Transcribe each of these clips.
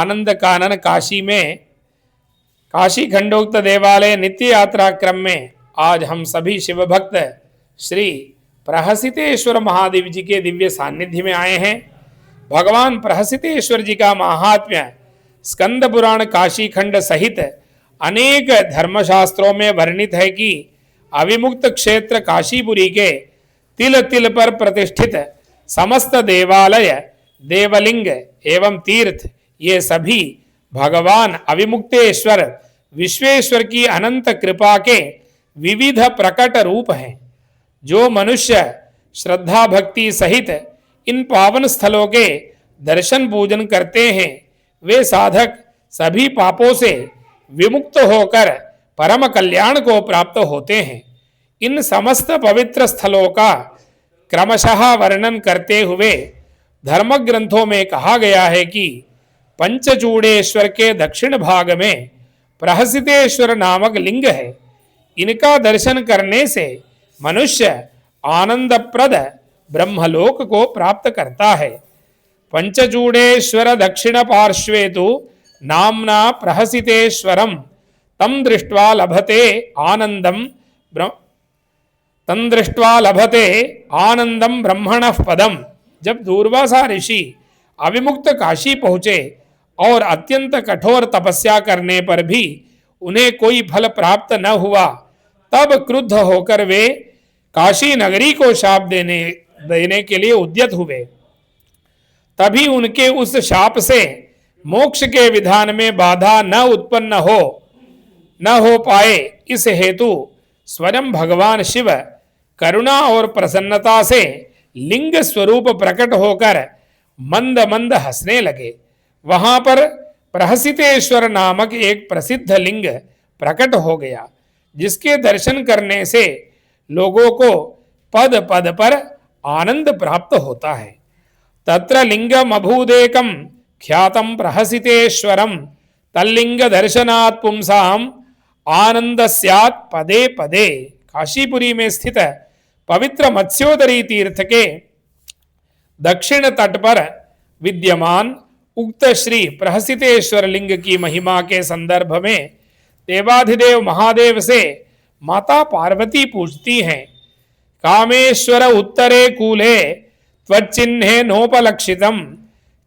आनंद कानन काशी में काशी खंडोक्त देवालय नित्य यात्रा क्रम में आज हम सभी शिव भक्त श्री प्रहसितेश्वर महादेव जी के दिव्य सानिध्य में आए हैं। भगवान प्रहसितेश्वर जी का महात्म्य स्कंद पुराण काशी खंड सहित अनेक धर्मशास्त्रों में वर्णित है कि अविमुक्त क्षेत्र काशीपुरी के तिल तिल पर प्रतिष्ठित समस्त देवालय, देवलिंग एवं तीर्थ ये सभी भगवान अविमुक्तेश्वर विश्वेश्वर की अनंत कृपा के विविध प्रकट रूप हैं। जो मनुष्य श्रद्धा भक्ति सहित इन पावन स्थलों के दर्शन पूजन करते हैं वे साधक सभी पापों से विमुक्त होकर परम कल्याण को प्राप्त होते हैं। इन समस्त पवित्र स्थलों का क्रमशः वर्णन करते हुए धर्म ग्रंथों में कहा गया है कि पंचचूड़ेश्वर के दक्षिण भाग में प्रहसितेश्वर नामक लिंग है। इनका दर्शन करने से मनुष्य आनंदप्रद ब्रह्मलोक को प्राप्त करता है। पंचचूड़ेश्वर दक्षिण पार्श्वे तु नाम्ना प्रहसितेश्वरम तम दृष्ट्वा लभते आनंदम ब्रह्मणः पदम। जब दूर्वासा ऋषि अविमुक्त काशी पहुंचे और अत्यंत कठोर तपस्या करने पर भी उन्हें कोई फल प्राप्त न हुआ, तब क्रुद्ध होकर वे काशी नगरी को शाप देने के लिए उद्यत हुए। तभी उनके उस शाप से मोक्ष के विधान में बाधा न उत्पन्न हो पाए। इस हेतु स्वयं भगवान शिव करुणा और प्रसन्नता से लिंग स्वरूप प्रकट होकर मंद मंद हंसने लगे। वहां पर प्रहसितेश्वर नामक एक प्रसिद्ध लिंग प्रकट हो गया, जिसके दर्शन करने से लोगों को पद पद पर आनंद प्राप्त होता है। तत्र लिंगम अभूदेकम ख्यातम प्रहसितेश्वरम तल्लिंग दर्शनात् पुंसाम आनंद स्यात् पदे पदे। काशीपुरी में स्थित पवित्र मत्स्योदरी तीर्थ के दक्षिण तट पर विद्यमान उक्त श्री प्रहसितेश्वर लिंग की महिमा के संदर्भ में देवाधिदेव महादेव से माता पार्वती पूछती हैं, कामेश्वर उत्तरे कूले त्वच्चिन्हे नोपलक्षितम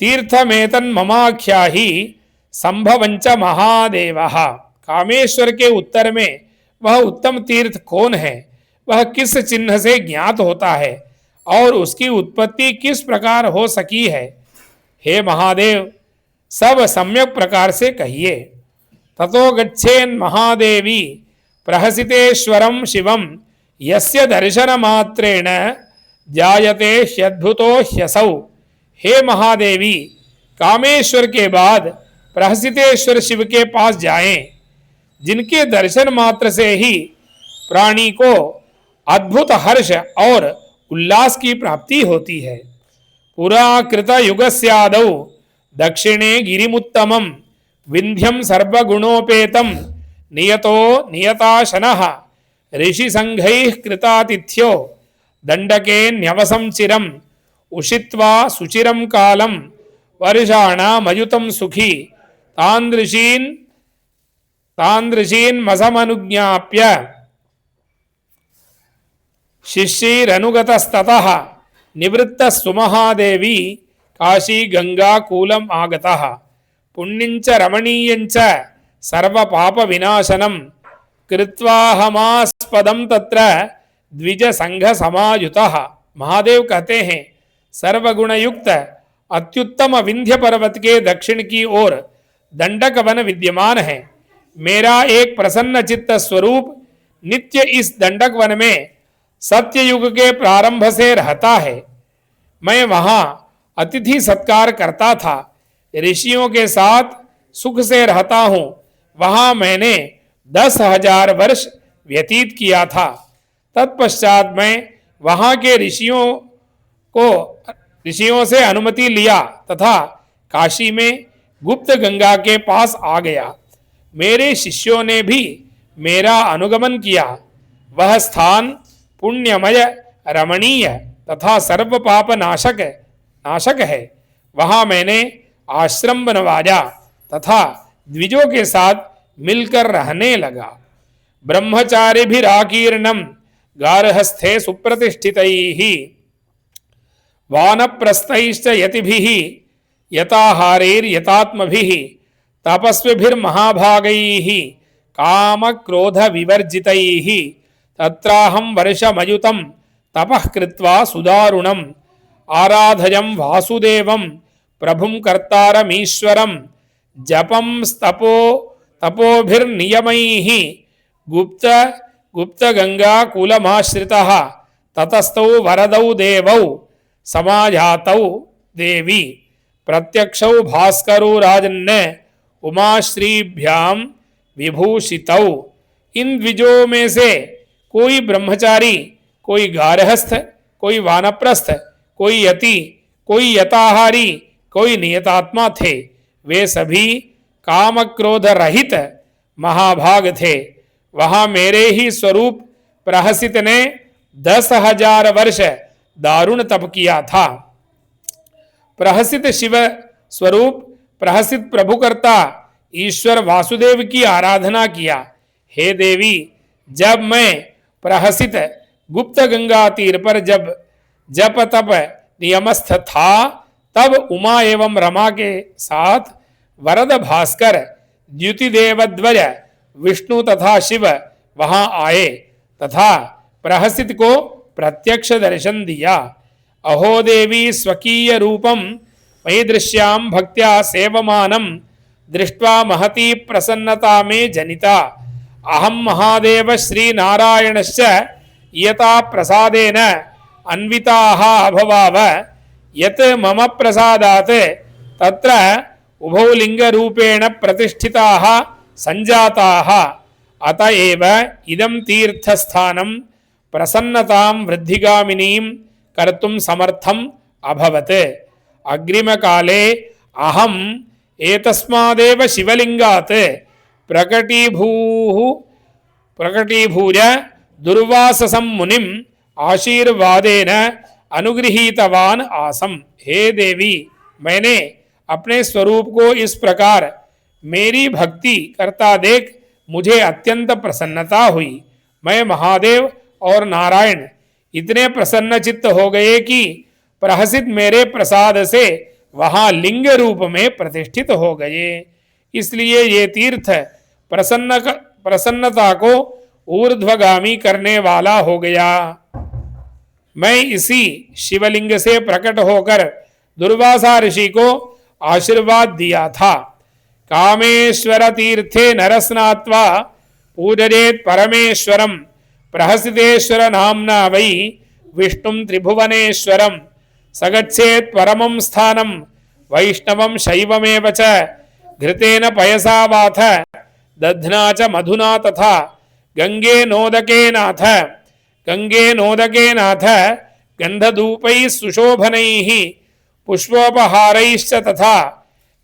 तीर्थमेतन ममाख्याहि संभवंच महादेवः। कामेश्वर के उत्तर में वह उत्तम तीर्थ कौन है, वह किस चिन्ह से ज्ञात होता है और उसकी उत्पत्ति किस प्रकार हो सकी है। हे महादेव, सब सम्यक प्रकार से कहिए। ततो गच्छेन् महादेवी प्रहसितेश्वरम शिवम यस्य दर्शन मात्रेण जायते ह्यद्भुतो ह्यसौ। हे महादेवी, कामेश्वर के बाद प्रहसितेश्वर शिव के पास जाएं, जिनके दर्शन मात्र से ही प्राणी को अद्भुत हर्ष और उल्लास की प्राप्ति होती है। पुरा कृत युगस्यादौ दक्षिणे गिरिमुत्तमं विंध्यम सर्वगुणोपेतम नियतो नियताशनः ऋषि संघैः कृतातिथ्यो दंडके न्यवसं चिरम् उषित्वा सुचिरं कालं वर्षाणामयुतं सुखी तान् ऋषीन् मसमनुज्ञाप्य शिष्यैरनुगतस्ततः निवृत्तः सुमहादेवी काशी गंगा कूलम आगतः पुण्यंच रमणीयंच सर्व पाप विनाशनम कृत्वाहमास्पदम तत्र द्विज संघ समायुतः। महादेव कहते हैं, सर्वगुण युक्त अत्युत्तम विंध्य पर्वत के दक्षिण की ओर दंडक वन विद्यमान है। मेरा एक प्रसन्न चित्त स्वरूप नित्य इस दंडक वन में सत्ययुग के प्रारंभ से रहता है। मैं वहां अतिथि सत्कार करता था, ऋषियों के साथ सुख से रहता हूं। वहां मैंने 10,000 वर्ष व्यतीत किया था। तत्पश्चात मैं वहां के ऋषियों से अनुमति लिया तथा काशी में गुप्त गंगा के पास आ गया। मेरे शिष्यों ने भी मेरा अनुगमन किया। वह स्थान पुण्यमय, रमणीय तथा सर्व पाप नाशक है। वहां मैंने आश्रम बनवाया तथा द्विजों के साथ मिलकर रहने लगा। ब्रह्मचारिभिराकीर्णं गार्हस्थ्ये सुप्रतिष्ठितैः वानप्रस्थैश्च यतिभिः यताहारैर्यतात्मभिः तपस्विभिर्महाभागैः कामक्रोधविवर्जितैः तत्राहं वर्षमयुतं तपः कृत्वा सुदारुणम् आराधयं वासुदेवं प्रभुं कर्तारमीश्वरं जपं तपोभिर्नियमैः गुप्तगंगाकुलमाश्रितः ततस्तौ वरदौ देवौ समाजातौ देवी प्रत्यक्षौ भास्करो राजन् उमाश्रीभ्यां विभूषितौ। इन द्विजों में से कोई ब्रह्मचारी, कोई गार्हस्थ, कोई वानप्रस्थ, कोई यति, कोई यताहारी, कोई नियतात्मा थे। वे सभी काम क्रोध रहित महाभाग थे। वहां मेरे ही स्वरूप प्रहसित ने 10,000 वर्ष दारुण तप किया था। प्रहसित शिव स्वरूप प्रहसित प्रभुकर्ता ईश्वर वासुदेव की आराधना किया। हे देवी, जब मैं प्रहसित गुप्त गंगा तीर पर जब जप तप नियमस्थ था, तब उमा एवं रमा के साथ वरद भास्कर द्युतिदेवध्वज विष्णु तथा शिव वहां आए तथा प्रहसित को प्रत्यक्ष दर्शन दिया। अहो देवी, स्वकीय रूपम मयि दृश्याम भक्त्या सेवमानम दृष्ट्वा महती प्रसन्नता में जनिता। अहम महादेव श्री नारायणश्च यता प्रसादेन अन्विताः अभवाव यत् मम प्रसादात् तत्र उभौ लिंगरूपेण प्रतिष्ठिताः संजाताः। अतएव इदं तीर्थस्थानं प्रसन्नतां वृद्धिगामिनीं कर्तुं समर्थम् अभवत्। अग्रिमकाले अहम् एतस्मादेव शिवलिंगात् प्रकटीभूय दुर्वाससं मुनिम् आशीर्वादेन अनुगृहीतवान आसम। हे देवी, मैंने अपने स्वरूप को इस प्रकार मेरी भक्ति करता देख मुझे अत्यंत प्रसन्नता हुई। मैं महादेव और नारायण इतने प्रसन्न चित्त हो गए कि प्रहसित मेरे प्रसाद से वहां लिंग रूप में प्रतिष्ठित हो गए। इसलिए ये तीर्थ प्रसन्नता को ऊर्ध्वगामी करने वाला हो गया। मैं इसी शिवलिंग से प्रकट होकर दुर्वासा ऋषि को आशीर्वाद दिया था। कामेश्वर तीर्थे नरस्नात्वा पूजयेत् परमेश्वरम प्रहसितेश्वर नाम्ना वै विष्णुं त्रिभुवनेश्वरम सगच्छेत् परमं स्थानं वैष्णवं शैवमेव च घृतेन पयसा वाथ दध्ना च मधुना तथा गंगे नोदके नाथ गंधधूपैः सुशोभनैः पुष्पोपहारैश्च तथा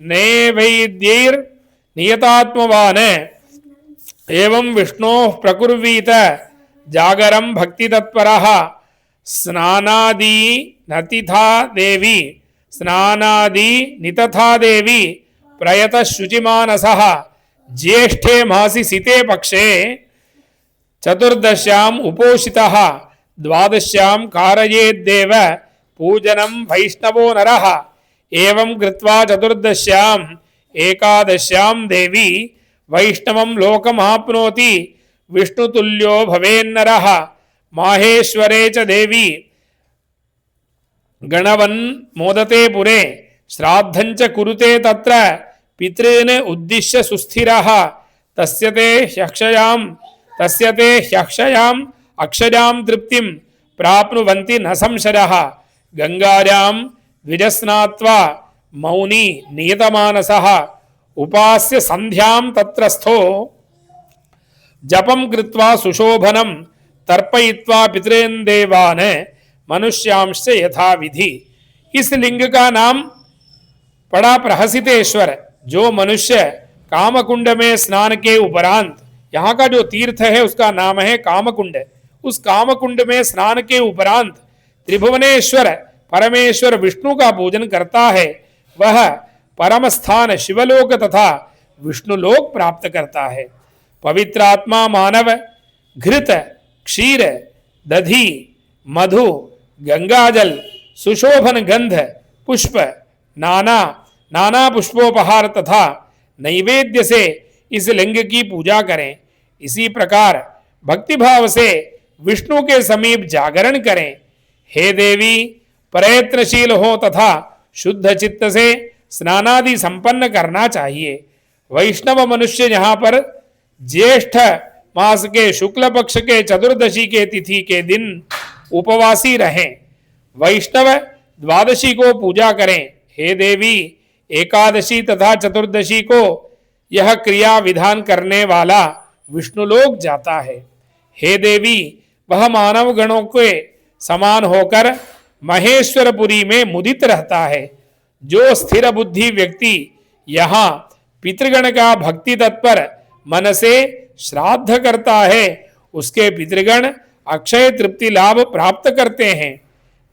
नैवेद्यैर् नियतात्मवान् एवं विष्णोः प्रकुर्वीत जागरं भक्तितत्परः स्नानादि नितथा देवी प्रयतः शुचिमानसः ज्येष्ठे मासि सिते पक्षे चतुर्दश्याम् उपोषितः द्वादश्यां कारयेद्देव पूजनं वैष्णवो नरः एवं कृत्वा चतुर्दश्याम् एकादश्यां देवी वैष्णवं लोकमाप्नोति विष्णुतुल्यो भवेन्नरः। माहेश्वरे च देवी गणवन् मोदते पुरे श्राद्धं च कुरुते तत्र पितॄन् उद्दिश्य सुस्थिरः तस्य ते ह्यक्षयाम् अक्षयां तृप्तिं प्राप्नुवन्ति न संशयः। गंगायां द्विजस्नात्वा मौनी नियतमानसः उपास्य संध्यां तत्रस्थो जपं कृत्वा सुशोभनं तर्पयित्वा पितॄन् देवान् मनुष्यांश्च यथा विधि। इस लिंग का नाम पड़ा प्रहसितेश्वर, जो मनुष्य कामकुंड में स्नान के उपरांत, यहाँ का जो तीर्थ है उसका नाम है कामकुंड। उस कामकुंड में स्नान के उपरांत त्रिभुवनेश्वर परमेश्वर विष्णु का पूजन करता है, वह परम स्थान शिवलोक तथा विष्णुलोक प्राप्त करता है। पवित्र आत्मा मानव घृत, क्षीर, दधि, मधु, गंगाजल, सुशोभन गंध, पुष्प, नाना पुष्पोपहार तथा नैवेद्य से इस लिंग की पूजा करें। इसी प्रकार भक्तिभाव से विष्णु के समीप जागरण करें। हे देवी, प्रयत्नशील हो तथा शुद्ध चित्त से स्नानादि संपन्न करना चाहिए। वैष्णव मनुष्य यहाँ पर ज्येष्ठ मास के शुक्ल पक्ष के चतुर्दशी के तिथि के दिन उपवासी रहें। वैष्णव द्वादशी को पूजा करें। हे देवी, एकादशी तथा चतुर्दशी को यह क्रिया विधान करने वाला विष्णुलोक जाता है। हे देवी, वह मानव गणों के समान होकर महेश्वरपुरी में मुदित रहता है। जो स्थिर बुद्धि व्यक्ति यहाँ पितृगण का भक्ति तत्पर मन से श्राद्ध करता है, उसके पितृगण अक्षय तृप्ति लाभ प्राप्त करते हैं।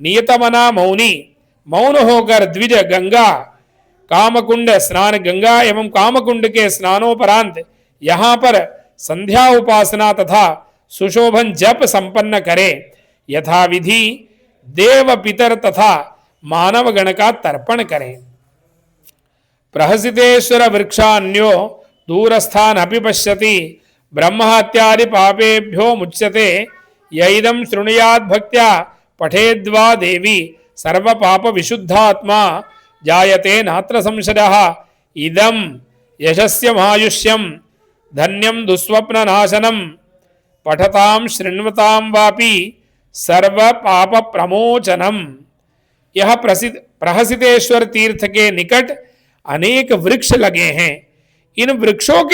नियतमना मौनी, मौन होकर द्विज गंगा कामकुंड स्नान, गंगा एवं कामकुंड के स्नानोपरांत यहाँ पर संध्या उपासना तथा सुशोभन जप संपन्न करे। यथा विधि देव पितर तथा मानव गण का तर्पण करें। प्रहसितेश्वर वृक्षान्यो दूरस्थान अपि पश्यति, ब्रह्महत्यादि पापेभ्यो मुच्यते। यइदं शृणुयात् भक्त्या पठेद्वा देवी सर्व पाप विशुद्धात्मा जायते नात्र संशयः। इदं यशस्यमायुष्यं धन्यं दुःस्वप्न नाशनं, पठतां शृण्वतां वापि सर्व पाप प्रमोचनम। यह प्रहसितेश्वर तीर्थ के निकट अनेक वृक्ष लगे हैं। इन वृक्षों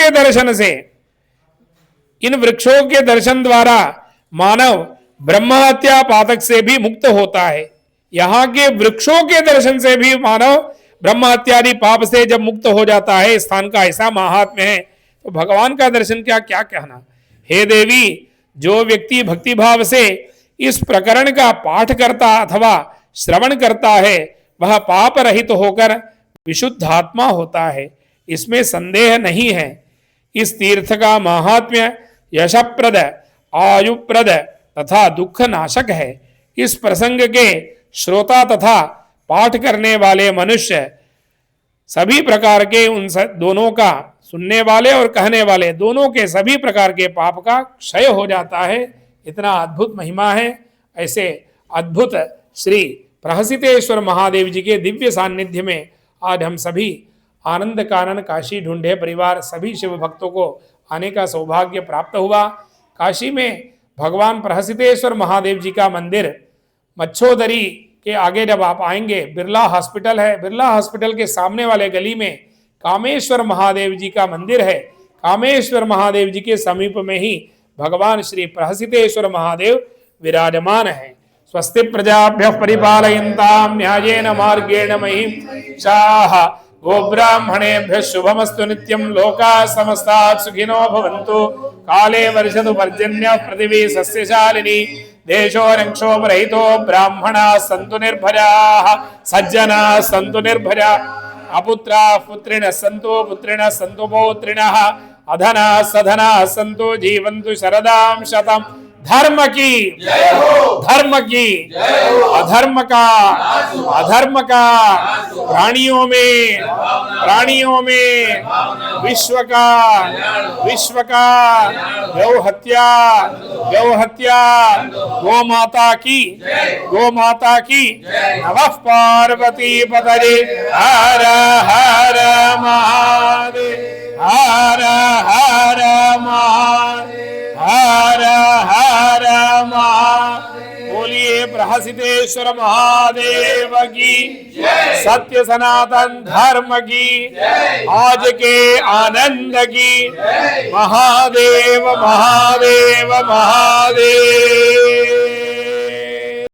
के दर्शन द्वारा मानव ब्रह्महत्या पातक से भी मुक्त होता है। यहाँ के वृक्षों के दर्शन से भी मानव ब्रह्महत्यादि पाप से जब मुक्त हो जाता है, स्थान का ऐसा महात्म्य है, तो भगवान का दर्शन क्या कहना। हे देवी, जो व्यक्ति भक्तिभाव से इस प्रकरण का पाठ करता अथवा श्रवण करता है, वह पाप रहित होकर विशुद्ध आत्मा होता है, इसमें संदेह नहीं है। इस तीर्थ का महात्म्य यशप्रद, आयुप्रद तथा दुख नाशक है। इस प्रसंग के श्रोता तथा पाठ करने वाले मनुष्य सभी प्रकार के उन दोनों का, सुनने वाले और कहने वाले दोनों के सभी प्रकार के पाप का क्षय हो जाता है। इतना अद्भुत महिमा है। ऐसे अद्भुत श्री प्रहसितेश्वर महादेव जी के दिव्य सान्निध्य में आज हम सभी आनंद कानन काशी ढूंढे परिवार सभी शिव भक्तों को आने का सौभाग्य प्राप्त हुआ। काशी में भगवान प्रहसितेश्वर महादेव जी का मंदिर मच्छोदरी के आगे जब आप आएंगे, बिरला हॉस्पिटल है, बिरला हॉस्पिटल के सामने वाले गली में कामेश्वर महादेव जी का मंदिर है। कामेश्वर महादेव जी के समीप में ही भगवान श्री प्रहसितेश्वर महादेव विराजमान है। स्वस्ति प्रजाभ्यः परिपालयन्तां न्यायेन मार्गेण महिषाः गोब्राह्मणेभ्यः शुभमस्तु नित्यं। लोकाः समस्ताः सुखिनो भवन्तु। काले वर्षतु पर्जन्यः पृथिवी सस्यशालिनी। देशोरक्षोभरहितो ब्राह्मणाः सन्तु निर्भयाः, सज्जनाः सन्तु निर्भयाः। अपुत्राः पुत्रिणः सन्तु, पुत्रिणः सन्तु पौत्रिणः। अधनाः सधनाः सन्तु, जीवन्तु शरदां शतम्। धर्म की जय हो, धर्म की जय हो। अधर्म का प्राणियों में विश्व का गौ हत्या गौ माता की नमः पार्वती पतये। हर हर महादेव, हर हर महादेव, हर हर महादेव। बोलिए प्रहसितेश्वर महादेव की, सत्य सनातन धर्म की, आज के आनंद की। महादेव महादेव महादेव।